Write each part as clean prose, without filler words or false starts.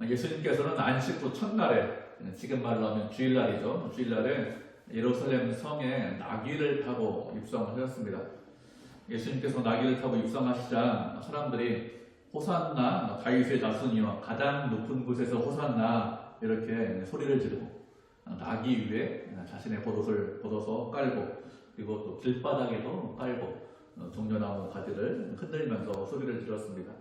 예수님께서는 안식 후 첫날에, 지금 말로 하면 주일날이죠. 주일날에 예루살렘 성에 나귀를 타고 입성하셨습니다. 예수님께서 나귀를 타고 입성하시자 사람들이 호산나 다윗의 자손이여 가장 높은 곳에서 호산나 이렇게 소리를 지르고 나귀 위에 자신의 겉옷을 벗어서 깔고 그리고 또 길바닥에도 깔고 종려나무 가지를 흔들면서 소리를 질렀습니다.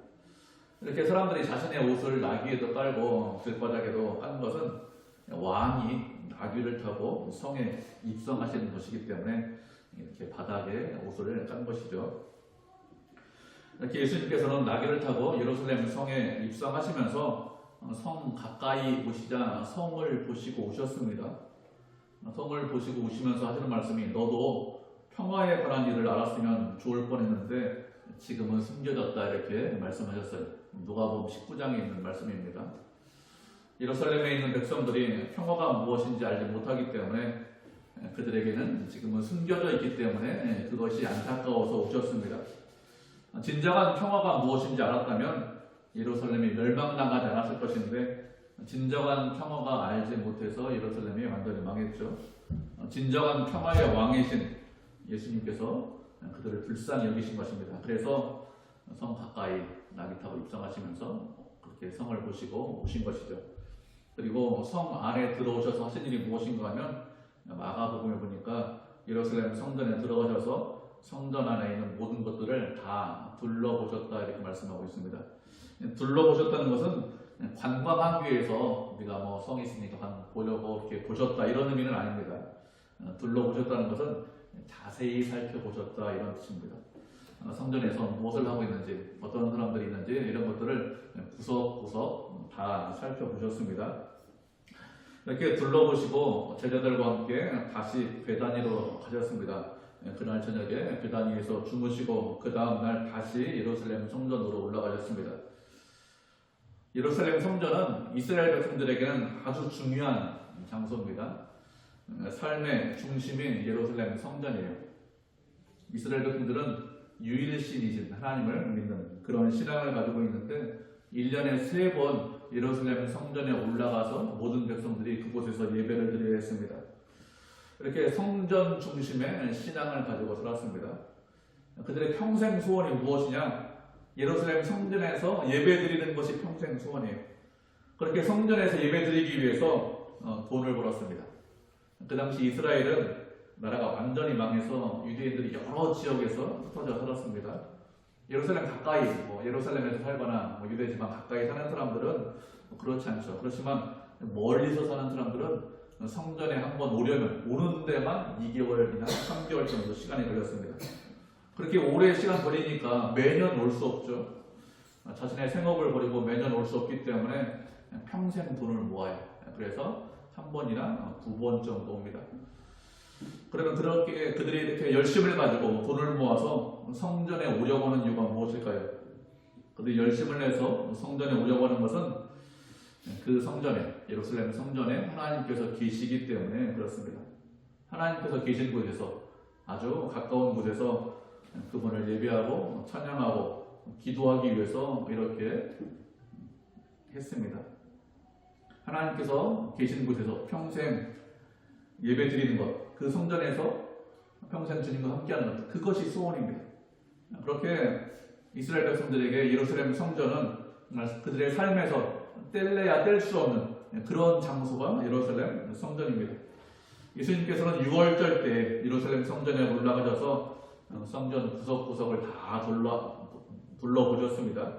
이렇게 사람들이 자신의 옷을 나귀에도 깔고 길바닥에도 깐 것은 왕이 나귀를 타고 성에 입성하시는 것이기 때문에 이렇게 바닥에 옷을 깐 것이죠. 이렇게 예수님께서는 나귀를 타고 예루살렘 성에 입성하시면서 성 가까이 오시자 성을 보시고 오셨습니다. 성을 보시고 오시면서 하시는 말씀이 너도 평화에 관한 일을 알았으면 좋을 뻔했는데 지금은 숨겨졌다 이렇게 말씀하셨어요. 누가복음 19장에 있는 말씀입니다. 예루살렘에 있는 백성들이 평화가 무엇인지 알지 못하기 때문에 그들에게는 지금은 숨겨져 있기 때문에 그것이 안타까워서 오셨습니다. 진정한 평화가 무엇인지 알았다면 예루살렘이 멸망당하지 않았을 것인데 진정한 평화가 알지 못해서 예루살렘이 완전히 망했죠. 진정한 평화의 왕이신 예수님께서 그들을 불쌍히 여기신 것입니다. 그래서 성 가까이 나귀 타고 입성하시면서 그렇게 성을 보시고 오신 것이죠. 그리고 성 안에 들어오셔서 하신 일이 무엇인가 하면 마가복음에 보니까 예루살렘 성전에 들어오셔서 성전 안에 있는 모든 것들을 다 둘러보셨다 이렇게 말씀하고 있습니다. 둘러보셨다는 것은 관광하기 위해서 우리가 뭐 성이 있으니까 보려고 이렇게 보셨다 이런 의미는 아닙니다. 둘러보셨다는 것은 자세히 살펴보셨다 이런 뜻입니다. 성전에서 무엇을 하고 있는지 어떤 사람들이 있는지 이런 것들을 구석구석 다 살펴보셨습니다. 이렇게 둘러보시고 제자들과 함께 다시 베다니로 가셨습니다. 그날 저녁에 베다니에서 주무시고 그 다음날 다시 예루살렘 성전으로 올라가셨습니다. 예루살렘 성전은 이스라엘 백성들에게는 아주 중요한 장소입니다. 삶의 중심이 예루살렘 성전이에요. 이스라엘 백성들은 유일신이신 하나님을 믿는 그런 신앙을 가지고 있는데 1년에 3번 예루살렘 성전에 올라가서 모든 백성들이 그곳에서 예배를 드려야 했습니다. 이렇게 성전 중심의 신앙을 가지고 살았습니다. 그들의 평생 소원이 무엇이냐? 예루살렘 성전에서 예배드리는 것이 평생 소원이에요. 그렇게 성전에서 예배드리기 위해서 돈을 벌었습니다. 그 당시 이스라엘은 나라가 완전히 망해서 유대인들이 여러 지역에서 흩어져 살았습니다. 예루살렘 가까이, 예루살렘에서 살거나 유대 지방 가까이 사는 사람들은 그렇지 않죠. 그렇지만 멀리서 사는 사람들은 성전에 한번 오려면 오는 데만 2개월이나 3개월 정도 시간이 걸렸습니다. 그렇게 오래 시간 걸리니까 매년 올 수 없죠. 자신의 생업을 버리고 매년 올 수 없기 때문에 평생 돈을 모아요. 그래서 3번이나 9번 정도 옵니다. 그러면 그렇게 그들이 이렇게 열심을 가지고 돈을 모아서 성전에 오려고 하는 이유가 무엇일까요? 그들이 열심을 내서 성전에 오려고 하는 것은 그 성전에, 예루살렘 성전에 하나님께서 계시기 때문에 그렇습니다. 하나님께서 계신 곳에서 아주 가까운 곳에서 그분을 예배하고 찬양하고 기도하기 위해서 이렇게 했습니다. 하나님께서 계신 곳에서 평생 예배 드리는 것, 그 성전에서 평생 주님과 함께하는 것, 그것이 소원입니다. 그렇게 이스라엘 백성들에게 예루살렘 성전은 그들의 삶에서 뗄래야 뗄 수 없는 그런 장소가 예루살렘 성전입니다. 예수님께서는 6월절 때 예루살렘 성전에 올라가셔서 성전 구석구석을 다 둘러보셨습니다.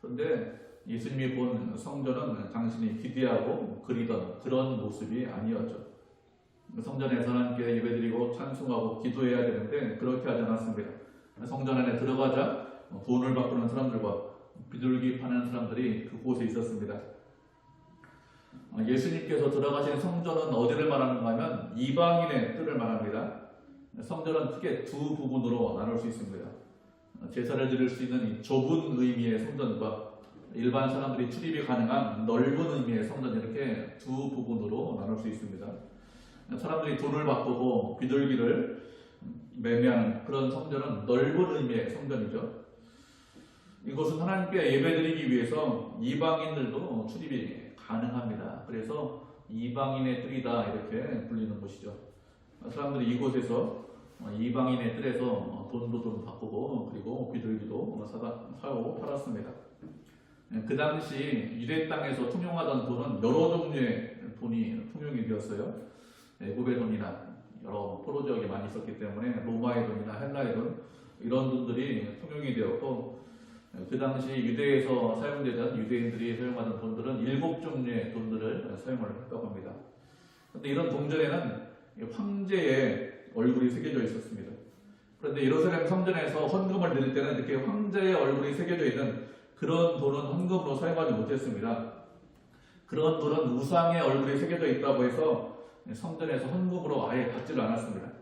그런데 예수님이 본 성전은 당신이 기대하고 그리던 그런 모습이 아니었죠. 성전에서 하나님께 예배드리고 찬송하고 기도해야 되는데 그렇게 하지 않았습니다. 성전 안에 들어가자 돈을 바꾸는 사람들과 비둘기 파는 사람들이 그곳에 있었습니다. 예수님께서 들어가신 성전은 어디를 말하는가 하면 이방인의 뜰을 말합니다. 성전은 크게 두 부분으로 나눌 수 있습니다. 제사를 드릴 수 있는 이 좁은 의미의 성전과 일반 사람들이 출입이 가능한 넓은 의미의 성전 이렇게 두 부분으로 나눌 수 있습니다. 사람들이 돈을 바꾸고 비둘기를 매매하는 그런 성전은 넓은 의미의 성전이죠. 이곳은 하나님께 예배드리기 위해서 이방인들도 출입이 가능합니다. 그래서 이방인의 뜰이다 이렇게 불리는 곳이죠. 사람들이 이곳에서 이방인의 뜰에서 돈도 바꾸고 그리고 비둘기도 사고 팔았습니다. 그 당시 유대 땅에서 통용하던 돈은 여러 종류의 돈이 통용이 되었어요. 애굽의 돈이나 여러 포로 지역에 많이 있었기 때문에 로마의 돈이나 헬라의 돈 이런 돈들이 통용이 되었고, 그 당시 유대에서 사용되던 유대인들이 사용하던 돈들은 7종류의 돈들을 사용을 했다고 합니다. 그런데 이런 동전에는 황제의 얼굴이 새겨져 있었습니다. 그런데 예루살렘 성전에서 헌금을 드릴 때는 이렇게 황제의 얼굴이 새겨져 있는 그런 돈은 헌금으로 사용하지 못했습니다. 그런 돈은 우상의 얼굴이 새겨져 있다고 해서 성전에서 헌금으로 아예 받지를 않았습니다.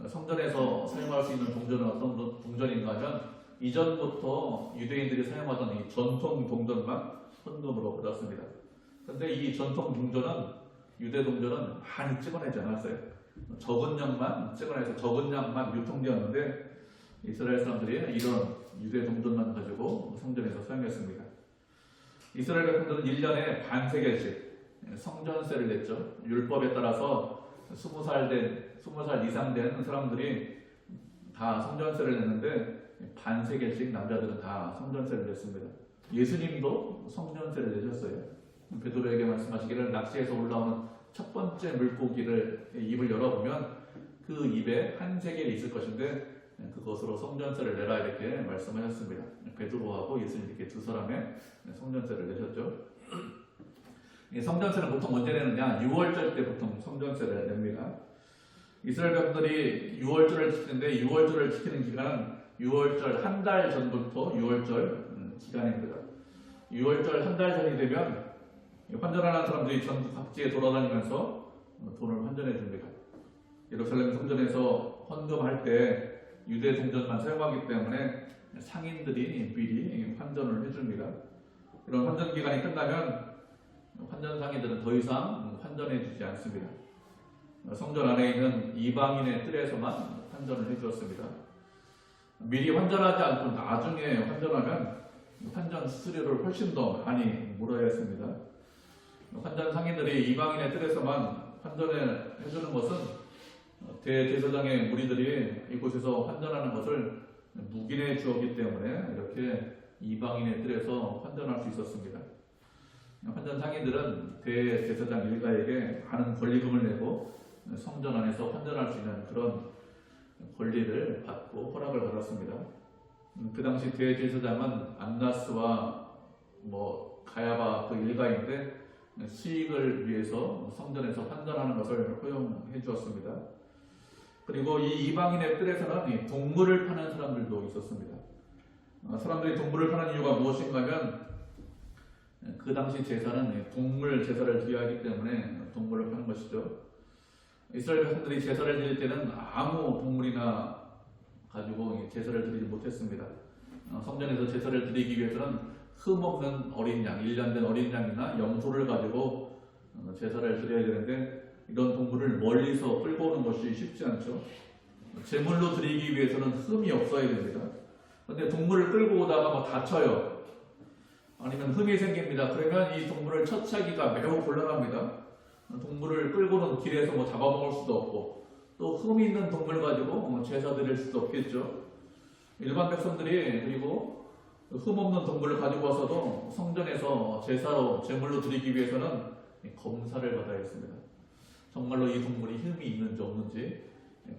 성전에서 사용할 수 있는 동전은 어떤 동전인가 하면 이전부터 유대인들이 사용하던 이 전통 동전만 헌금으로 받았습니다. 그런데 이 전통 동전은 유대 동전은 많이 찍어내지 않았어요. 적은 양만 찍어내서 적은 양만 유통되었는데 이스라엘 사람들이 이런 유대 동전만 가지고 성전에서 사용했습니다. 이스라엘 백성들은 1년에 반세겔씩 성전세를 냈죠. 율법에 따라서 20살 이상 된 사람들이 다 성전세를 냈는데 반세겔씩 남자들은 다 성전세를 냈습니다. 예수님도 성전세를 내셨어요. 베드로에게 말씀하시기를 낚시에서 올라오는 첫 번째 물고기를 입을 열어보면 그 입에 한 세겔이 있을 것인데 그것으로 성전세를 내라 이렇게 말씀하셨습니다. 베드로하고 예수님 이렇게 두 사람의 성전세를 내셨죠. 성전세는 보통 언제 내느냐? 6월절 때 보통 성전세를 냅니다. 이스라엘 백성들이 6월절을 지키는데 6월절을 지키는 기간은 6월절 한 달 전부터 6월절 기간입니다. 6월절 한 달 전이 되면 환전하는 사람들이 전국 각지에 돌아다니면서 돈을 환전해 줍니다. 예루살렘 성전에서 헌금할 때 유대 동전만 사용하기 때문에 상인들이 미리 환전을 해줍니다. 이런 환전 기간이 끝나면 환전 상인들은 더 이상 환전해 주지 않습니다. 성전 안에 있는 이방인의 뜰에서만 환전을 해주었습니다. 미리 환전하지 않고 나중에 환전하면 환전 수수료를 훨씬 더 많이 물어야 했습니다. 환전 상인들이 이방인의 뜰에서만 환전을 해주는 것은 대제사장의 무리들이 이곳에서 환전하는 것을 묵인해 주었기 때문에 이렇게 이방인의 뜰에서 환전할 수 있었습니다. 환전 상인들은 대제사장 일가에게 많은 권리금을 내고 성전 안에서 환전할 수 있는 그런 권리를 받고 허락을 받았습니다. 그 당시 대제사장은 안나스와 가야바 그 일가인데 수익을 위해서 성전에서 환전하는 것을 허용해 주었습니다. 그리고 이 이방인의 뜰에서는 동물을 파는 사람들도 있었습니다. 사람들이 동물을 파는 이유가 무엇인가 하면 그 당시 제사는 동물 제사를 드려야 하기 때문에 동물을 파는 것이죠. 이스라엘 백성들이 제사를 드릴 때는 아무 동물이나 가지고 제사를 드리지 못했습니다. 성전에서 제사를 드리기 위해서는 흠 없는 어린 양, 1년 된 어린 양이나 염소를 가지고 제사를 드려야 되는데 이런 동물을 멀리서 끌고 오는 것이 쉽지 않죠. 제물로 드리기 위해서는 흠이 없어야 됩니다. 그런데 동물을 끌고 오다가 다쳐요. 아니면 흠이 생깁니다. 그러면 이 동물을 처치하기가 매우 곤란합니다. 동물을 끌고는 길에서 잡아먹을 수도 없고 또 흠이 있는 동물 가지고 제사 드릴 수도 없겠죠. 일반 백성들이 그리고 흠 없는 동물을 가지고 와서도 성전에서 제사로 제물로 드리기 위해서는 검사를 받아야 했습니다. 정말로 이 동물이 흠이 있는지 없는지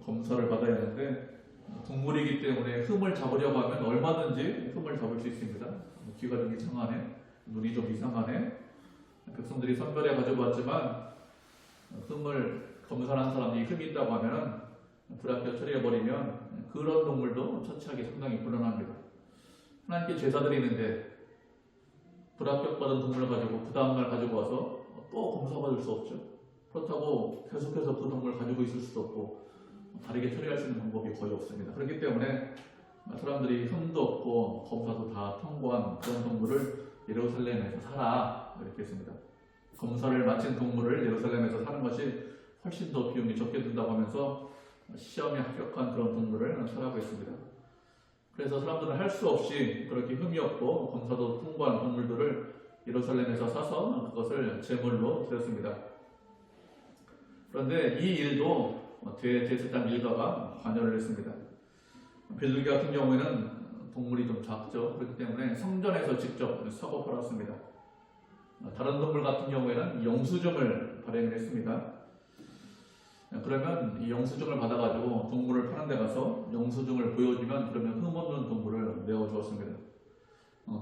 검사를 받아야 하는데 동물이기 때문에 흠을 잡으려고 하면 얼마든지 흠을 잡을 수 있습니다. 귀가 좀 이상하네, 눈이 좀 이상하네. 백성들이 선별해 가지고 왔지만 흠을 검사한 사람이 흠이 있다고 하면 불합격 처리해버리면 그런 동물도 처치하기 상당히 곤란합니다. 하나님께 제사 드리는데 불합격받은 동물을 가지고 그 다음날 가지고 와서 또 검사받을 수 없죠. 그렇다고 계속해서 그 동물을 가지고 있을 수도 없고 다르게 처리할 수 있는 방법이 거의 없습니다. 그렇기 때문에 사람들이 흠도 없고 검사도 다 통과한 그런 동물을 예루살렘에서 사라 이렇게 했습니다. 검사를 마친 동물을 예루살렘에서 사는 것이 훨씬 더 비용이 적게 든다고 하면서 시험에 합격한 그런 동물을 사라고 했습니다. 그래서 사람들은 할 수 없이 그렇게 흠이 없고 검사도 풍부한 동물들을 예루살렘에서 사서 그것을 제물로 드렸습니다. 그런데 이 일도 대제사장 일가가 관여를 했습니다. 빌르기 같은 경우에는 동물이 좀 작죠. 그렇기 때문에 성전에서 직접 사고 팔았습니다. 다른 동물 같은 경우에는 영수증을 발행을 했습니다. 그러면 이 영수증을 받아가지고 동물을 파는 데 가서 영수증을 보여주면 그러면 흠없는 동물을 내어주었습니다.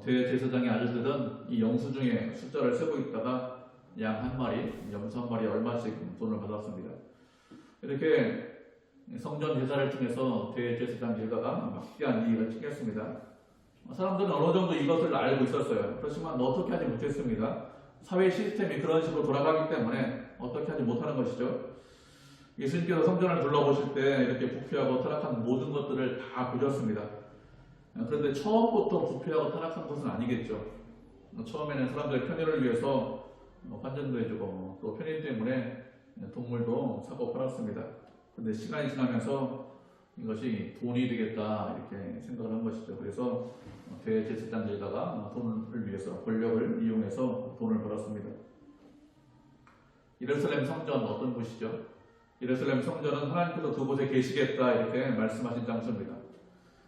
대제사장의 아들들은 이 영수증에 숫자를 세고 있다가 양 한 마리, 염소 한 마리 얼마씩 돈을 받았습니다. 이렇게 성전 제사를 통해서 대제사장 일가가 막대한 이익을 챙겼습니다. 사람들은 어느 정도 이것을 알고 있었어요. 그렇지만 어떻게 하지 못했습니다. 사회 시스템이 그런 식으로 돌아가기 때문에 어떻게 하지 못하는 것이죠. 예수님께서 성전을 둘러보실 때 이렇게 부패하고 타락한 모든 것들을 다 보셨습니다. 그런데 처음부터 부패하고 타락한 것은 아니겠죠. 처음에는 사람들의 편의를 위해서 환전도 해주고 또 편의 때문에 동물도 사고 팔았습니다. 그런데 시간이 지나면서 이것이 돈이 되겠다 이렇게 생각을 한 것이죠. 그래서 대제사장 일가가 돈을 위해서 권력을 이용해서 돈을 벌었습니다. 예루살렘 성전 어떤 곳이죠? 예루살렘 성전은 하나님께서 그곳에 계시겠다 이렇게 말씀하신 장소입니다.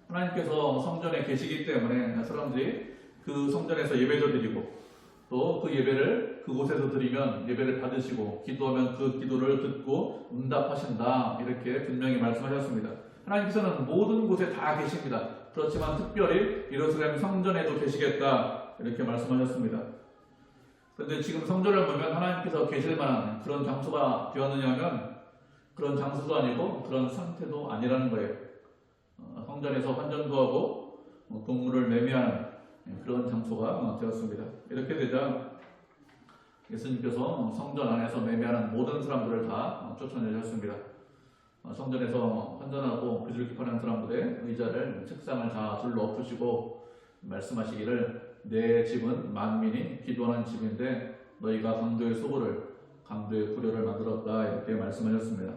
하나님께서 성전에 계시기 때문에 사람들이 그 성전에서 예배도 드리고 또 그 예배를 그곳에서 드리면 예배를 받으시고 기도하면 그 기도를 듣고 응답하신다 이렇게 분명히 말씀하셨습니다. 하나님께서는 모든 곳에 다 계십니다. 그렇지만 특별히 예루살렘 성전에도 계시겠다 이렇게 말씀하셨습니다. 그런데 지금 성전을 보면 하나님께서 계실 만한 그런 장소가 되었느냐면 그런 장소도 아니고 그런 상태도 아니라는 거예요. 성전에서 환전도 하고 동물을 매매하는 그런 장소가 되었습니다. 이렇게 되자 예수님께서 성전 안에서 매매하는 모든 사람들을 다 쫓아내셨습니다. 성전에서 환전하고 빚을 갚아내는 사람들의 의자를 책상을 다 둘러 엎으시고 말씀하시기를 내 집은 만민이 기도하는 집인데 너희가 강도의 소굴을 강도의 구려를 만들었다 이렇게 말씀하셨습니다.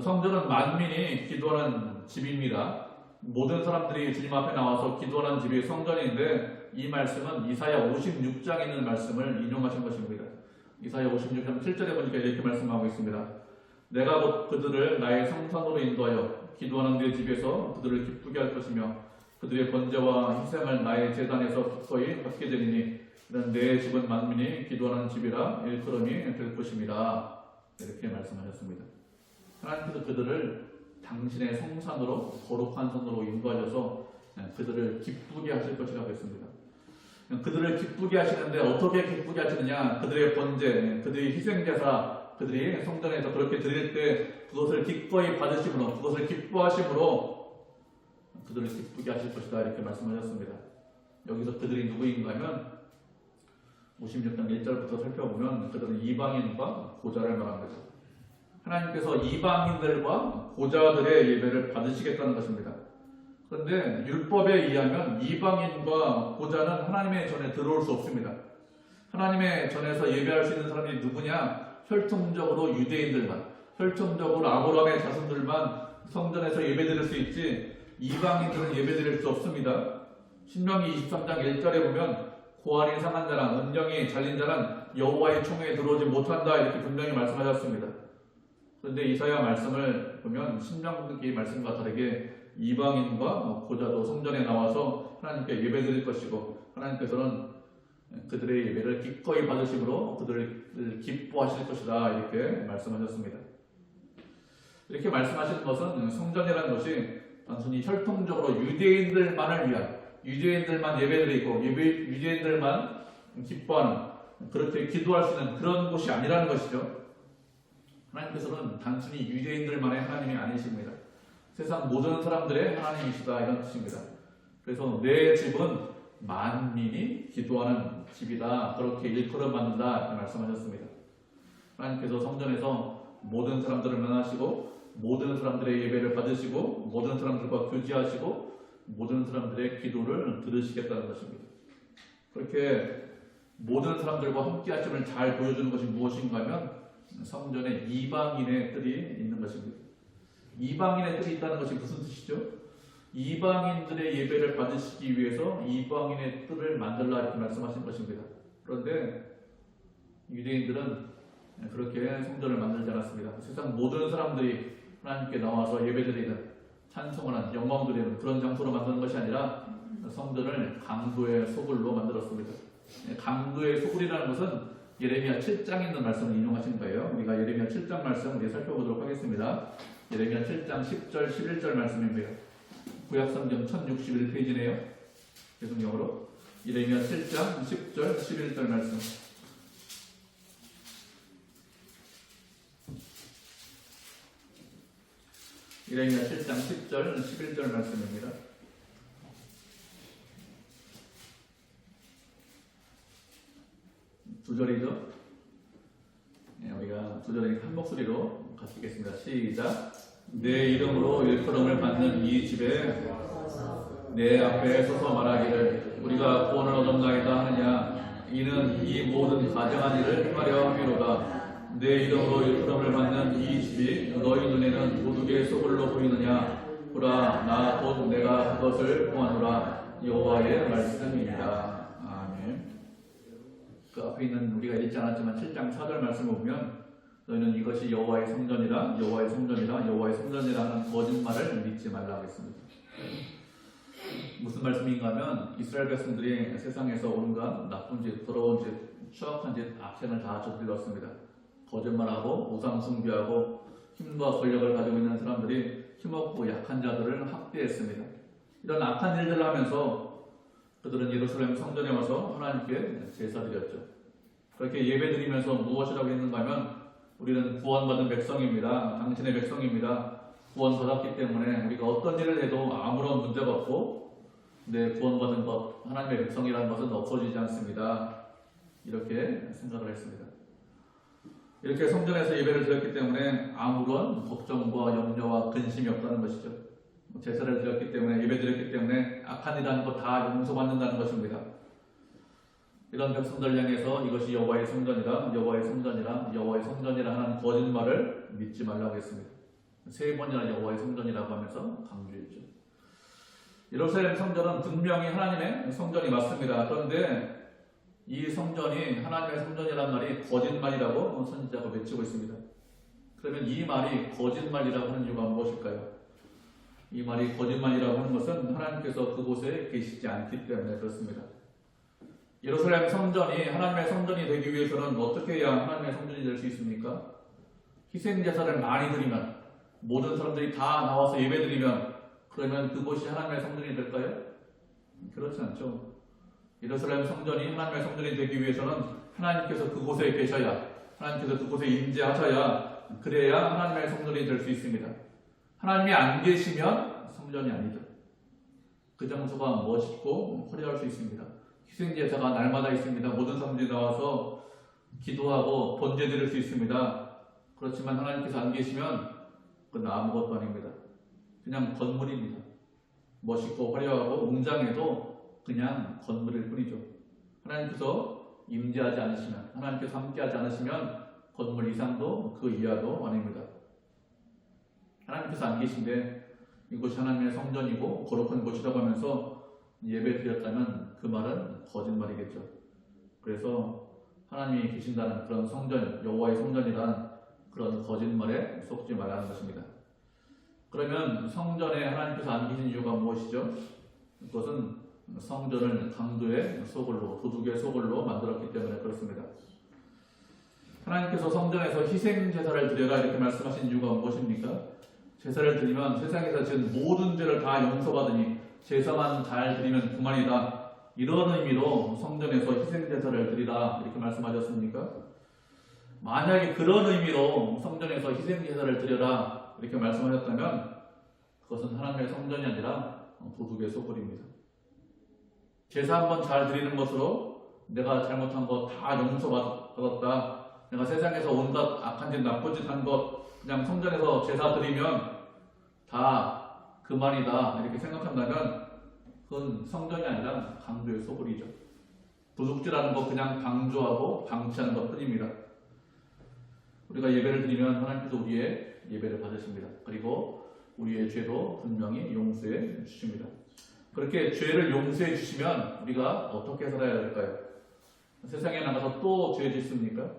성전은 만민이 기도하는 집입니다. 모든 사람들이 주님 앞에 나와서 기도하는 집이 성전인데 이 말씀은 이사야 56장에 있는 말씀을 인용하신 것입니다. 이사야 56장 7절에 보니까 이렇게 말씀하고 있습니다. 내가 곧 그들을 나의 성산으로 인도하여 기도하는 내 집에서 그들을 기쁘게 할 것이며 그들의 번제와 희생을 나의 제단에서 기꺼이 받게 되리니 이런 내 집은 만민이 기도하는 집이라 일컬음이 될 것입니다. 이렇게 말씀하셨습니다. 하나님께서 그들을 당신의 성산으로 거룩한 성으로 인도하셔서 그들을 기쁘게 하실 것이라고 했습니다. 그들을 기쁘게 하시는데 어떻게 기쁘게 하시느냐? 그들의 번제, 그들의 희생제사, 그들이 성전에서 그렇게 드릴 때 그것을 기꺼이 받으심으로, 그것을 기뻐하심으로 그들을 기쁘게 하실 것이다 이렇게 말씀하셨습니다. 여기서 그들이 누구인가 하면 56장 1절부터 살펴보면 그들은 이방인과 고자를 말한 거죠. 하나님께서 이방인들과 고자들의 예배를 받으시겠다는 것입니다. 그런데 율법에 의하면 이방인과 고자는 하나님의 전에 들어올 수 없습니다. 하나님의 전에서 예배할 수 있는 사람이 누구냐? 혈통적으로 유대인들만, 혈통적으로 아브라함의 자손들만 성전에서 예배드릴 수 있지 이방인들은 예배드릴 수 없습니다. 신명기 23장 1절에 보면 고안이 상한 자랑, 은령이 잘린 자는 여호와의 총회에 들어오지 못한다 이렇게 분명히 말씀하셨습니다. 그런데 이사야 말씀을 보면 신명기 말씀과 다르게 이방인과 고자도 성전에 나와서 하나님께 예배드릴 것이고 하나님께서는 그들의 예배를 기꺼이 받으심으로 그들을 기뻐하실 것이다 이렇게 말씀하셨습니다. 이렇게 말씀하시는 것은 성전이라는 것이 단순히 혈통적으로 유대인들만을 위한 유대인들만 예배드리고 유대인들만 기뻐하는 그렇게 기도할 수 있는 그런 곳이 아니라는 것이죠. 하나님께서는 단순히 유대인들만의 하나님이 아니십니다. 세상 모든 사람들의 하나님이시다 이런 뜻입니다. 그래서 내 집은 만민이 기도하는 집이다 그렇게 일컬음 받는다 이렇게 말씀하셨습니다. 하나님께서 성전에서 모든 사람들을 면하시고 모든 사람들의 예배를 받으시고 모든 사람들과 교제하시고 모든 사람들의 기도를 들으시겠다는 것입니다. 그렇게 모든 사람들과 함께 하심을 잘 보여주는 것이 무엇인가 하면 성전에 이방인의 뜰이 있는 것입니다. 이방인의 뜰이 있다는 것이 무슨 뜻이죠? 이방인들의 예배를 받으시기 위해서 이방인의 뜰을 만들라 이렇게 말씀하신 것입니다. 그런데 유대인들은 그렇게 성전을 만들지 않았습니다. 세상 모든 사람들이 하나님께 나와서 예배드리는, 찬송하는, 영광드리는 그런 장소로 만드는 것이 아니라 성전을 강도의 소굴로 만들었습니다. 강도의 소굴이라는 것은 예레미야 7장에 있는 말씀을 인용하신 거예요. 우리가 예레미야 7장 말씀 우리 살펴보도록 하겠습니다. 예레미야 7장 10절 11절 말씀입니다. 구약성경 1061페이지네요. 계속영어로 예레미야 7장 10절 11절 말씀. 예레미야 7장 10절 11절 말씀입니다. 두 절이죠. 우리가 두 절이니까 한 목소리로 같이 읽겠습니다. 시작. 내 이름으로 일컬음을 받는 이 집에 내 앞에 서서 말하기를 우리가 구원을 얻었나이다 하느냐. 이는 이 모든 가정한 일을 하려 함이로다. 내 이름으로 일컬음을 받는 이 집이 너희 눈에는 도둑의 소굴로 보이느냐. 보라, 나 곧 내가 그것을 보아노라. 여호와의 말씀입니다. 아멘. 그 앞에 있는 우리가 읽지 않았지만 7장 4절 말씀을 보면 너희는 이것이 여호와의 성전이라 여호와의 성전이라 여호와의 성전이라 하는 거짓말을 믿지 말라 하겠습니다. 무슨 말씀인가 하면 이스라엘 백성들이 세상에서 온갖 나쁜 짓, 더러운 짓, 추악한 짓, 악행을 다 저질렀습니다. 거짓말하고 우상 숭배하고 힘과 권력을 가지고 있는 사람들이 힘없고 약한 자들을 학대했습니다. 이런 악한 일들을 하면서 그들은 예루살렘 성전에 와서 하나님께 제사드렸죠. 그렇게 예배드리면서 무엇이라고 했는가 하면 우리는 구원받은 백성입니다. 당신의 백성입니다. 구원받았기 때문에 우리가 어떤 일을 해도 아무런 문제가 없고 구원받은 것, 하나님의 백성이라는 것은 없어지지 않습니다. 이렇게 생각을 했습니다. 이렇게 성전에서 예배를 드렸기 때문에 아무런 걱정과 염려와 근심이 없다는 것이죠. 제사를 드렸기 때문에, 예배 드렸기 때문에 악한 일하는 것 다 용서받는다는 것입니다. 이런 백성들 향해서 이것이 여호와의 성전이라 여호와의 성전이라 여호와의 성전이라 하는 거짓말을 믿지 말라고 했습니다. 3번이나 여호와의 성전이라고 하면서 강조했죠. 예루살렘 성전은 분명히 하나님의 성전이 맞습니다. 그런데 이 성전이 하나님의 성전이라는 말이 거짓말이라고 선지자가 외치고 있습니다. 그러면 이 말이 거짓말이라고 하는 이유가 무엇일까요? 이 말이 거짓말이라고 하는 것은 하나님께서 그곳에 계시지 않기 때문에 그렇습니다. 예루살렘 성전이 하나님의 성전이 되기 위해서는 어떻게 해야 하나님의 성전이 될 수 있습니까? 희생제사를 많이 드리면, 모든 사람들이 다 나와서 예배드리면, 그러면 그곳이 하나님의 성전이 될까요? 그렇지 않죠. 예루살렘 성전이 하나님의 성전이 되기 위해서는 하나님께서 그곳에 계셔야, 하나님께서 그곳에 임재하셔야, 그래야 하나님의 성전이 될 수 있습니다. 하나님이 안 계시면 성전이 아니죠. 그 장소가 멋있고 화려할 수 있습니다. 희생제사가 날마다 있습니다. 모든 사람들이 나와서 기도하고 번제 드릴 수 있습니다. 그렇지만 하나님께서 안 계시면 그건 아무것도 아닙니다. 그냥 건물입니다. 멋있고 화려하고 웅장해도 그냥 건물일 뿐이죠. 하나님께서 임재하지 않으시면, 하나님께서 함께하지 않으시면 건물 이상도 그 이하도 아닙니다. 하나님께서 안 계신데 이곳이 하나님의 성전이고 거룩한 곳이라고 하면서 예배 드렸다면 그 말은 거짓말이겠죠. 그래서 하나님이 계신다는 그런 성전, 여호와의 성전이란 그런 거짓말에 속지 말라는 것입니다. 그러면 성전에 하나님께서 안 계신 이유가 무엇이죠? 그것은 성전을 강도의 소굴로, 도둑의 소굴로 만들었기 때문에 그렇습니다. 하나님께서 성전에서 희생제사를 드려라 이렇게 말씀하신 이유가 무엇입니까? 제사를 드리면 세상에서 지은 모든 죄를 다 용서받으니 제사만 잘 드리면 그만이다. 이런 의미로 성전에서 희생제사를 드리라 이렇게 말씀하셨습니까? 만약에 그런 의미로 성전에서 희생제사를 드려라 이렇게 말씀하셨다면 그것은 하나님의 성전이 아니라 도둑의 소굴입니다. 제사 한번 잘 드리는 것으로 내가 잘못한 거 다 용서받았다. 내가 세상에서 온갖 악한 짓, 나쁜 짓 한 것 그냥 성전에서 제사 드리면 다 그만이다 이렇게 생각한다면 그건 성전이 아니라 강도의 소굴이죠. 도둑질하는 거 그냥 방조하고 방치하는 것 뿐입니다. 우리가 예배를 드리면 하나님께서 우리의 예배를 받으십니다. 그리고 우리의 죄도 분명히 용서해 주십니다. 그렇게 죄를 용서해 주시면 우리가 어떻게 살아야 될까요? 세상에 나가서 또 죄 짓습니까?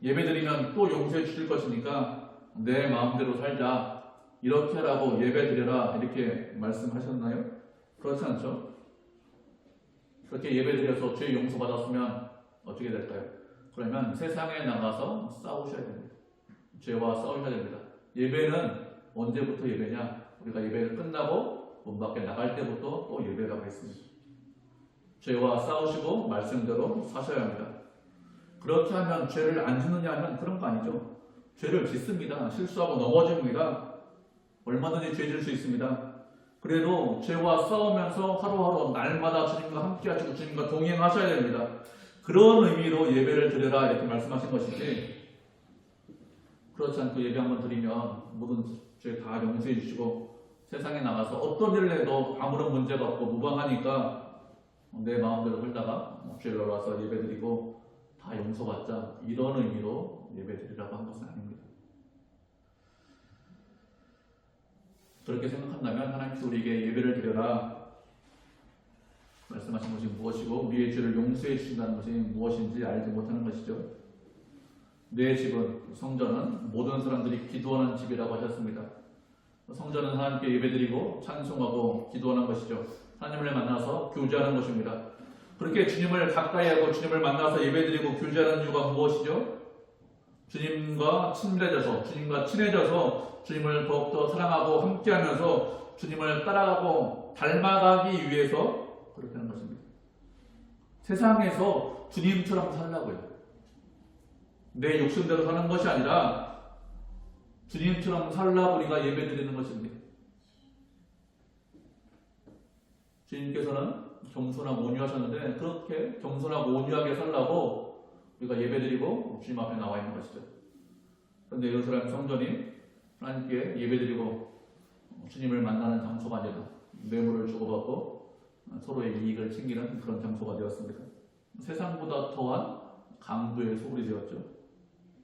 예배드리면 또 용서해 주실 것이니까 내 마음대로 살자, 이렇게 하라고 예배드려라, 이렇게 말씀하셨나요? 그렇지 않죠? 그렇게 예배드려서 죄 용서받았으면 어떻게 될까요? 그러면 세상에 나가서 싸우셔야 됩니다. 죄와 싸우셔야 됩니다. 예배는 언제부터 예배냐? 우리가 예배를 끝나고 문 밖에 나갈 때부터 또 예배라고 했습니다. 죄와 싸우시고 말씀대로 사셔야 합니다. 그렇게 하면 죄를 안 짓느냐 하면 그런 거 아니죠. 죄를 짓습니다. 실수하고 넘어집니다. 얼마든지 죄 질 수 있습니다. 그래도 죄와 싸우면서 하루하루 날마다 주님과 함께 하시고 주님과 동행하셔야 됩니다. 그런 의미로 예배를 드려라, 이렇게 말씀하신 것이지, 그렇지 않고 예배 한번 드리면 모든 죄 다 용서해 주시고 세상에 나가서 어떤 일을 해도 아무런 문제가 없고 무방하니까 내 마음대로 살다가 죄를 와서 예배 드리고 다 용서받자, 이런 의미로 예배 드리라고 한 것은 아닙니다. 그렇게 생각한다면 하나님께서 우리에게 예배를 드려라 말씀하신 것이 무엇이고 우리의 죄를 용서해 주신다는 것이 무엇인지 알지 못하는 것이죠. 내 집은, 성전은 모든 사람들이 기도하는 집이라고 하셨습니다. 성전은 하나님께 예배드리고 찬송하고 기도하는 것이죠. 하나님을 만나서 교제하는 것입니다. 그렇게 주님을 가까이 하고 주님을 만나서 예배드리고 교제하는 이유가 무엇이죠? 주님과 친밀해져서, 주님과 친해져서 주님을 더욱더 사랑하고 함께하면서 주님을 따라가고 닮아가기 위해서 그렇게 하는 것입니다. 세상에서 주님처럼 살라고요. 내 욕심대로 사는 것이 아니라 주님처럼 살라고 우리가 예배드리는 것입니다. 주님께서는 겸손하고 온유하셨는데 그렇게 겸손하고 온유하게 살라고 우리가 예배드리고 주님 앞에 나와 있는 것이죠. 그런데 예루살렘 성전이 하나님께 예배드리고 주님을 만나는 장소가 아니라 뇌물을 주고받고 서로의 이익을 챙기는 그런 장소가 되었습니다. 세상보다 더한 강도의 소굴이 되었죠.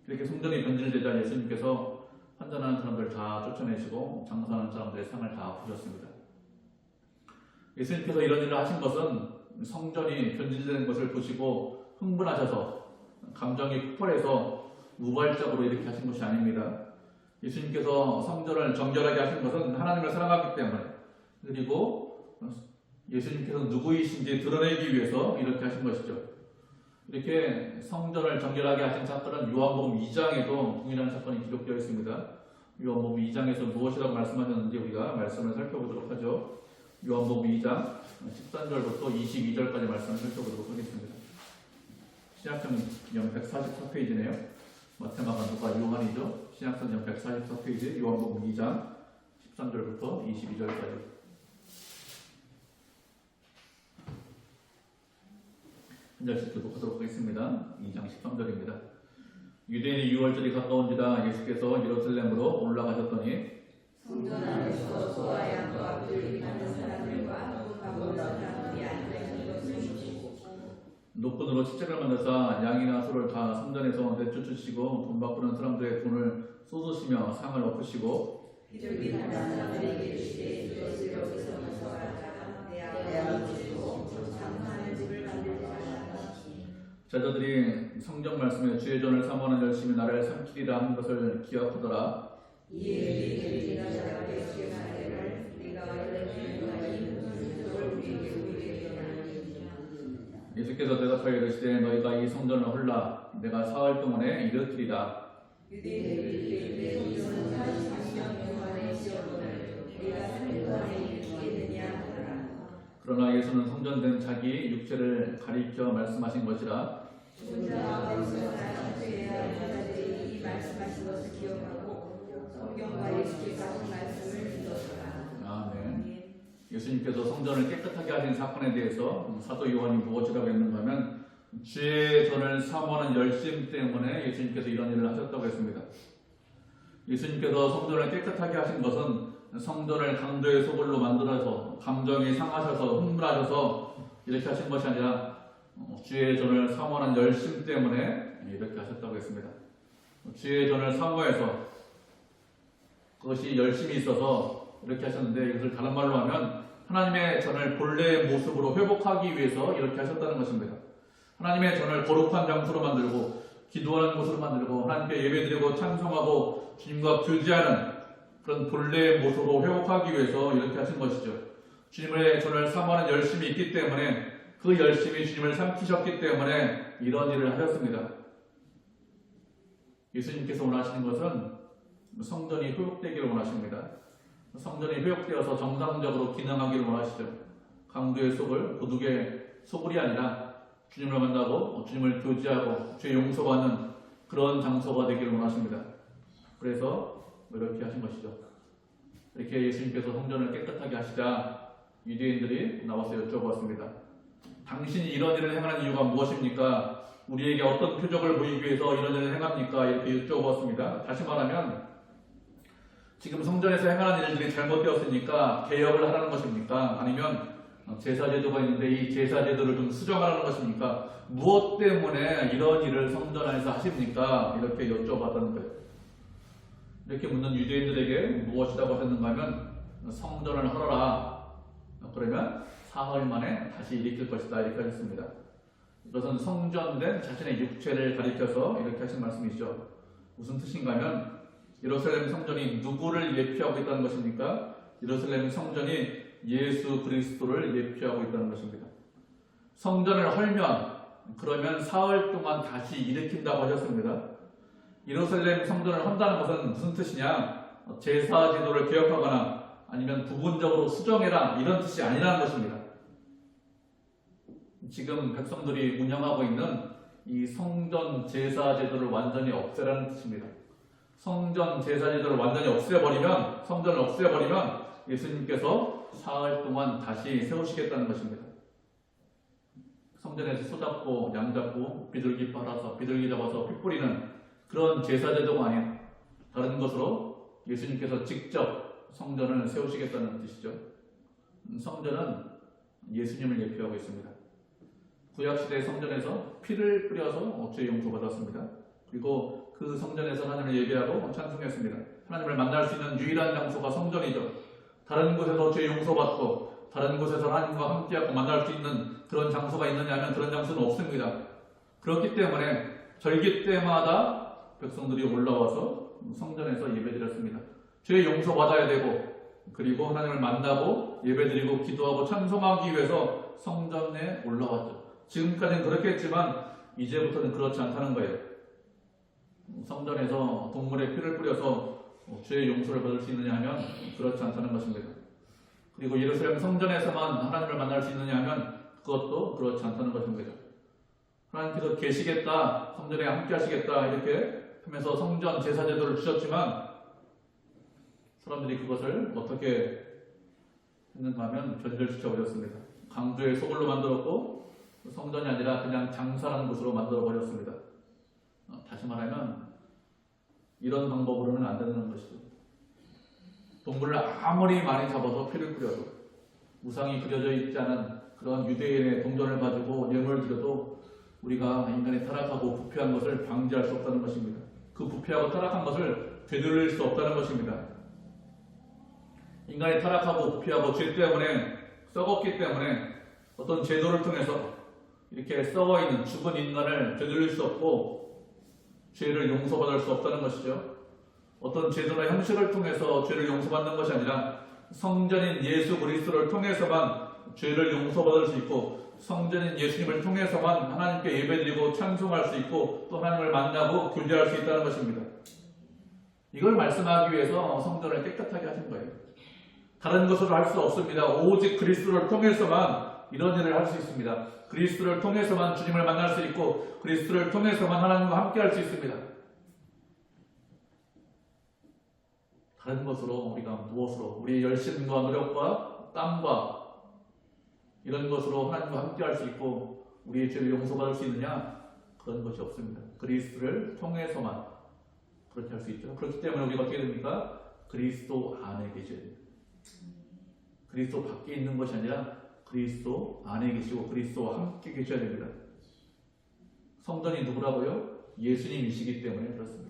이렇게 성전이 변질되자 예수님께서 환전하는 사람들 다 쫓아내시고 장사하는 사람들의 상을 다 부셨습니다. 예수님께서 이런 일을 하신 것은 성전이 변질되는 것을 보시고 흥분하셔서 감정이 폭발해서 우발적으로 이렇게 하신 것이 아닙니다. 예수님께서 성전을 정결하게 하신 것은 하나님을 사랑하기 때문에, 그리고 예수님께서 누구이신지 드러내기 위해서 이렇게 하신 것이죠. 이렇게 성전을 정결하게 하신 사건은 요한복음 2장에도 동일한 사건이 기록되어 있습니다. 요한복음 2장에서 무엇이라고 말씀하셨는지 우리가 말씀을 살펴보도록 하죠. 요한복음 2장 13절부터 22절까지 말씀을 살펴보도록 하겠습니다. 신약성경 144페이지네요. 마태마가 누가 요한이죠. 신약성경 144페이지 요한복음 2장 13절부터 22절까지. 한 절씩 교독하도록 하겠습니다. 2장 13절입니다. 유대인의 유월절이 가까운지라 예수께서 예루살렘으로 올라가셨더니 성전 안에서 소와 양과 앞을 입하는 사람들과 가보는 사람들이 앉아있는 것을 보시고 노끈으로 십자가를 만드사 양이나 소를 다 성전에서 내쫓으시고 돈 바꾸는 사람들의 돈을 쏟으시며 상을 엎으시고 비둘기 다른 사람들에게 이르시되 이것을 여기서 가져가라. 내 아버지를 주시고 장사하는 집을 만들지 말라. 제자들이 성경 말씀에 주의 전을 사모하는 열심히 나를 삼키리라 하는 것을 기억하더라. 이에 우리가 자라게 수행하기를 우리가 여러분의 그걸 우리에게 우리에게 예수께서 대답하여 이르시되 너희가 이 성전을 헐라 내가 사흘 동안에 일으키리라. 유대인들이 성전은 43년 동안에 지었거늘 우리가 3일 동안에 일으키겠느냐 하더라. 그러나 예수는 성전된 자기 육체를 가리켜 말씀하신 것이라. 혼자 어리석은 죄인들이 이 말씀하신 것을 기억하고 성경과 예수께서 하신 말씀을 믿었더라. 아멘. 예수님께서 성전을 깨끗하게 하신 사건에 대해서 사도 요한이 무엇이라고 했는가 하면 주의 전을 사모하는 열심 때문에 예수님께서 이런 일을 하셨다고 했습니다. 예수님께서 성전을 깨끗하게 하신 것은 성전을 강도의 소굴로 만들어서 감정이 상하셔서 흥분하셔서 이렇게 하신 것이 아니라 주의 전을 사모하는 열심 때문에 이렇게 하셨다고 했습니다. 주의 전을 사모해서 그것이 열심히 있어서 이렇게 하셨는데, 이것을 다른 말로 하면 하나님의 전을 본래의 모습으로 회복하기 위해서 이렇게 하셨다는 것입니다. 하나님의 전을 거룩한 장소로 만들고 기도하는 곳으로 만들고 하나님께 예배드리고 찬송하고 주님과 교제하는 그런 본래의 모습으로 회복하기 위해서 이렇게 하신 것이죠. 주님의 전을 사모하는 열심이 있기 때문에, 그 열심이 주님을 삼키셨기 때문에 이런 일을 하셨습니다. 예수님께서 원하시는 것은 성전이 회복되기를 원하십니다. 성전이 회복되어서 정상적으로 기능하기를 원하시죠. 강도의 속을 도둑의 소굴이 아니라 주님을 만나고 주님을 교제하고 죄 용서받는 그런 장소가 되기를 원하십니다. 그래서 이렇게 하신 것이죠. 이렇게 예수님께서 성전을 깨끗하게 하시자 유대인들이 나와서 여쭤보았습니다. 당신이 이런 일을 행하는 이유가 무엇입니까? 우리에게 어떤 표적을 보이기 위해서 이런 일을 행합니까? 이렇게 여쭤보았습니다. 다시 말하면 지금 성전에서 행하는 일들이 잘못되었으니까 개혁을 하라는 것입니까? 아니면 제사제도가 있는데 이 제사제도를 좀 수정하라는 것입니까? 무엇 때문에 이런 일을 성전 안에서 하십니까? 이렇게 여쭤봤다는 거예요. 이렇게 묻는 유대인들에게 무엇이라고 하셨는가 하면 성전을 헐어라. 그러면 사흘 만에 다시 일으킬 것이다. 이렇게 하셨습니다. 이것은 성전된 자신의 육체를 가리켜서 이렇게 하신 말씀이죠. 무슨 뜻인가 하면 예루살렘 성전이 누구를 예표하고 있다는 것입니까? 예루살렘 성전이 예수 그리스도를 예표하고 있다는 것입니다. 성전을 헐면 그러면 사흘 동안 다시 일으킨다고 하셨습니다. 예루살렘 성전을 헌다는 것은 무슨 뜻이냐? 제사 제도를 개혁하거나 아니면 부분적으로 수정해라 이런 뜻이 아니라는 것입니다. 지금 백성들이 운영하고 있는 이 성전 제사 제도를 완전히 없애라는 뜻입니다. 성전 제사 제도를 완전히 없애버리면, 성전을 없애버리면 예수님께서 사흘 동안 다시 세우시겠다는 것입니다. 성전에서 소잡고 양 잡고 비둘기 빨아서 비둘기 잡아서 피 뿌리는 그런 제사 제도가 아닌 다른 것으로 예수님께서 직접 성전을 세우시겠다는 뜻이죠. 성전은 예수님을 예표하고 있습니다. 구약시대 성전에서 피를 뿌려서 죄 용서받았습니다. 그리고 그 성전에서 하나님을 예배하고 찬송했습니다. 하나님을 만날 수 있는 유일한 장소가 성전이죠. 다른 곳에서 죄 용서받고 다른 곳에서 하나님과 함께하고 만날 수 있는 그런 장소가 있느냐 하면 그런 장소는 없습니다. 그렇기 때문에 절기 때마다 백성들이 올라와서 성전에서 예배드렸습니다. 죄 용서받아야 되고 그리고 하나님을 만나고 예배드리고 기도하고 찬송하기 위해서 성전에 올라왔죠. 지금까지는 그렇게 했지만 이제부터는 그렇지 않다는 거예요. 성전에서 동물의 피를 뿌려서 죄의 용서를 받을 수 있느냐 하면 그렇지 않다는 것입니다. 그리고 예루살렘 성전에서만 하나님을 만날 수 있느냐 하면 그것도 그렇지 않다는 것입니다. 하나님께서 계시겠다, 성전에 함께 하시겠다 이렇게 하면서 성전 제사제도를 주셨지만 사람들이 그것을 어떻게 했는가 하면 변절시켜버렸습니다. 강도의 소굴로 만들었고 성전이 아니라 그냥 장사라는 곳으로 만들어버렸습니다. 다시 말하면 이런 방법으로는 안 되는 것이죠. 동물을 아무리 많이 잡아서 피를 뿌려도 우상이 그려져 있지 않은 그런 유대인의 동전을 가지고 예물을 드려도 우리가 인간이 타락하고 부패한 것을 방지할 수 없다는 것입니다. 그 부패하고 타락한 것을 되돌릴 수 없다는 것입니다. 인간이 타락하고 부패하고 죄 때문에 썩었기 때문에 어떤 제도를 통해서 이렇게 썩어있는 죽은 인간을 되돌릴 수 없고 죄를 용서받을 수 없다는 것이죠. 어떤 제도나 형식을 통해서 죄를 용서받는 것이 아니라 성전인 예수 그리스도를 통해서만 죄를 용서받을 수 있고 성전인 예수님을 통해서만 하나님께 예배드리고 찬송할 수 있고 또 하나님을 만나고 교제할 수 있다는 것입니다. 이걸 말씀하기 위해서 성전을 깨끗하게 하신 거예요. 다른 것으로 할 수 없습니다. 오직 그리스도를 통해서만 이런 일을 할 수 있습니다. 그리스도를 통해서만 주님을 만날 수 있고 그리스도를 통해서만 하나님과 함께 할 수 있습니다. 다른 것으로 우리가 무엇으로 우리의 열심과 노력과 땀과 이런 것으로 하나님과 함께 할 수 있고 우리의 죄를 용서받을 수 있느냐? 그런 것이 없습니다. 그리스도를 통해서만 그렇게 할 수 있죠. 그렇기 때문에 우리가 어떻게 됩니까? 그리스도 안에 계셔야 됩니다. 그리스도 밖에 있는 것이 아니라 그리스도 안에 계시고 그리스도와 함께 계셔야 됩니다. 성전이 누구라고요? 예수님이시기 때문에 그렇습니다.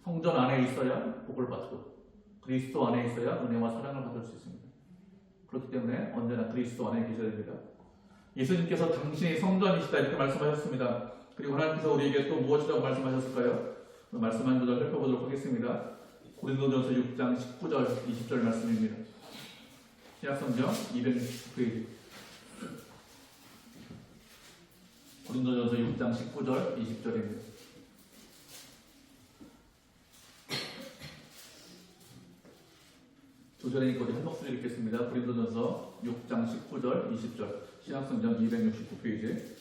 성전 안에 있어야 복을 받고 그리스도 안에 있어야 은혜와 사랑을 받을 수 있습니다. 그렇기 때문에 언제나 그리스도 안에 계셔야 됩니다. 예수님께서 당신이 성전이시다 이렇게 말씀하셨습니다. 그리고 하나님께서 우리에게 또 무엇이라고 말씀하셨을까요? 말씀 한 구절 살펴보도록 하겠습니다. 고린도전서 6장 19절 20절 말씀입니다. 신약성경 269페이지 고린도전서 6장 19절 20절입니다. 두 절에 있고 한 목소리 읽겠습니다. 고린도전서 6장 19절 20절 신약성경 269페이지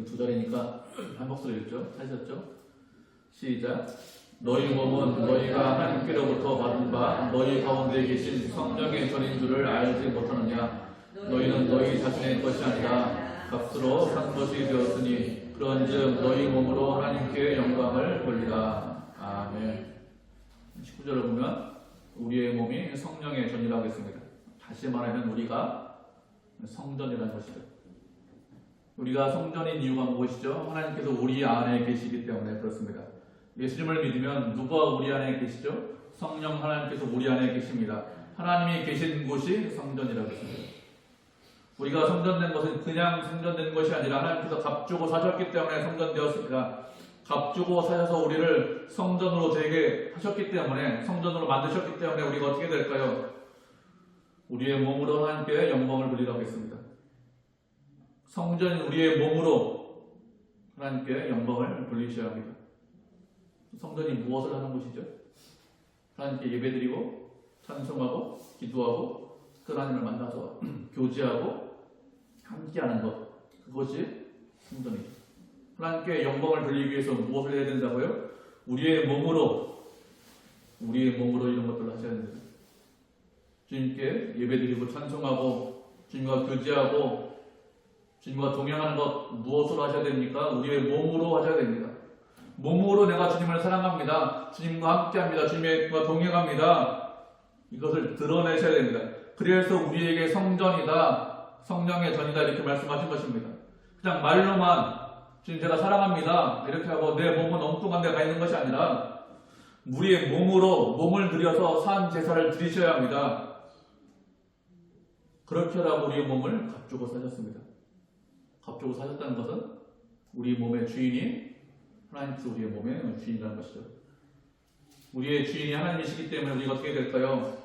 두 절이니까 한 목소리 읽죠. 하셨죠? 시작. 너희 몸은 너희가 하나님께로부터 받은 바 너희 가운데 계신 성령의 전인 줄을 알지 못하느냐. 너희는 너희 자신의 것이 아니라 값으로 산 것이 되었으니 그런즉 너희 몸으로 하나님께 영광을 돌리라. 아멘. 19절을 보면 우리의 몸이 성령의 전이라고 했습니다. 다시 말하면 우리가 성전이라는 것이죠. 우리가 성전인 이유가 무엇이죠? 하나님께서 우리 안에 계시기 때문에 그렇습니다. 예수님을 믿으면 누가 우리 안에 계시죠? 성령 하나님께서 우리 안에 계십니다. 하나님이 계신 곳이 성전이라고 했습니다. 우리가 성전된 것은 그냥 성전된 것이 아니라 하나님께서 값주고 사셨기 때문에 성전되었습니다. 값주고 사셔서 우리를 성전으로 되게 하셨기 때문에 성전으로 만드셨기 때문에 우리가 어떻게 될까요? 우리의 몸으로 하나님께 영광을 돌리라고 했습니다. 성전인 우리의 몸으로 하나님께 영광을 돌리셔야 합니다. 성전이 무엇을 하는 곳이죠? 하나님께 예배드리고 찬송하고 기도하고 하나님을 만나서 교제하고 함께하는 것, 그것이 성전이죠. 하나님께 영광을 돌리기 위해서 무엇을 해야 된다고요? 우리의 몸으로 이런 것들을 하셔야 됩니다. 주님께 예배드리고 찬송하고 주님과 교제하고 주님과 동행하는 것 무엇으로 하셔야 됩니까? 우리의 몸으로 하셔야 됩니다. 몸으로 내가 주님을 사랑합니다. 주님과 함께합니다. 주님과 동행합니다. 이것을 드러내셔야 됩니다. 그래서 우리에게 성전이다, 성령의 전이다 이렇게 말씀하신 것입니다. 그냥 말로만 주님 제가 사랑합니다 이렇게 하고 내 몸은 엉뚱한 데 가 있는 것이 아니라 우리의 몸으로 몸을 들여서 산 제사를 드리셔야 합니다. 그렇게 하라고 우리의 몸을 값주고 사셨습니다. 값주고 사셨다는 것은 우리 몸의 주인이 하나님께서 우리의 몸의 주인이라는 것이죠. 우리의 주인이 하나님이시기 때문에 우리가 어떻게 될까요?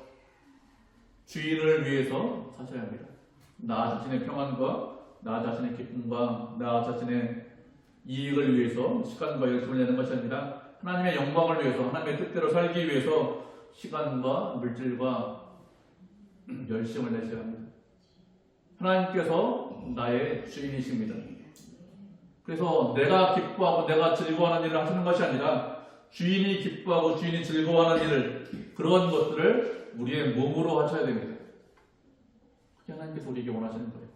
주인을 위해서 사셔야 합니다. 나 자신의 평안과 나 자신의 기쁨과 나 자신의 이익을 위해서 시간과 열심을 내는 것이 아니라 하나님의 영광을 위해서 하나님의 뜻대로 살기 위해서 시간과 물질과 열심을 내셔야 합니다. 하나님께서 나의 주인이십니다. 그래서 내가 기뻐하고 내가 즐거워하는 일을 하시는 것이 아니라 주인이 기뻐하고 주인이 즐거워하는 일을 그런 것들을 우리의 몸으로 하셔야 됩니다. 그게 하나님께서 우리에게 원하시는 거예요.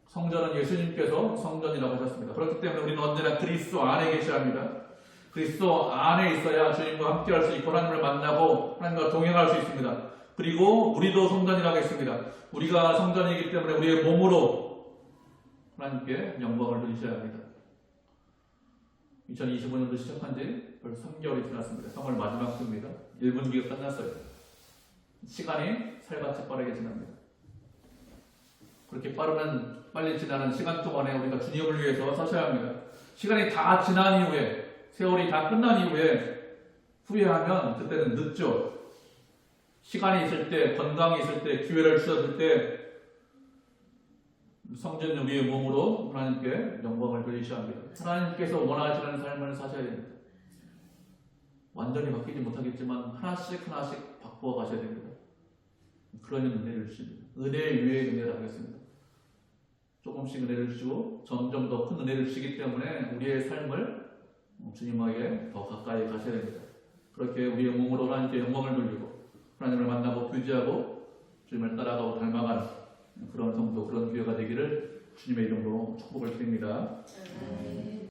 성전은 예수님께서 성전이라고 하셨습니다. 그렇기 때문에 우리는 언제나 그리스도 안에 계셔야 합니다. 그리스도 안에 있어야 주님과 함께 할 수 있고 하나님을 만나고 하나님과 동행할 수 있습니다. 그리고 우리도 성전이라고 했습니다. 우리가 성전이기 때문에 우리의 몸으로 하나님께 영광을 돌리셔야 합니다. 2025년도 시작한 지 벌써 3개월이 지났습니다. 3월 마지막 주입니다. 1분기가 끝났어요. 시간이 살같이 빠르게 지납니다. 그렇게 빨리 지나는 시간 동안에 우리가 주님을 위해서 사셔야 합니다. 시간이 다 지난 이후에, 세월이 다 끝난 이후에 후회하면 그때는 늦죠. 시간이 있을 때, 건강이 있을 때, 기회를 주셨을 때 성전 우리의 몸으로 하나님께 영광을 돌리셔야 합니다. 하나님께서 원하시는 삶을 사셔야 됩니다. 완전히 바뀌지 못하겠지만 하나씩 바꾸어 가셔야 됩니다. 그러니 은혜를 주십니다. 은혜 위에 은혜를 하겠습니다. 조금씩 은혜를 주시고 점점 더 큰 은혜를 주시기 때문에 우리의 삶을 주님에게 더 가까이 가셔야 됩니다. 그렇게 우리의 몸으로 하나님께 영광을 돌리고 하나님을 만나고 교제하고 주님을 따라가고 닮아가는 그런 성도, 그런 교회가 되기를 주님의 이름으로 축복을 드립니다.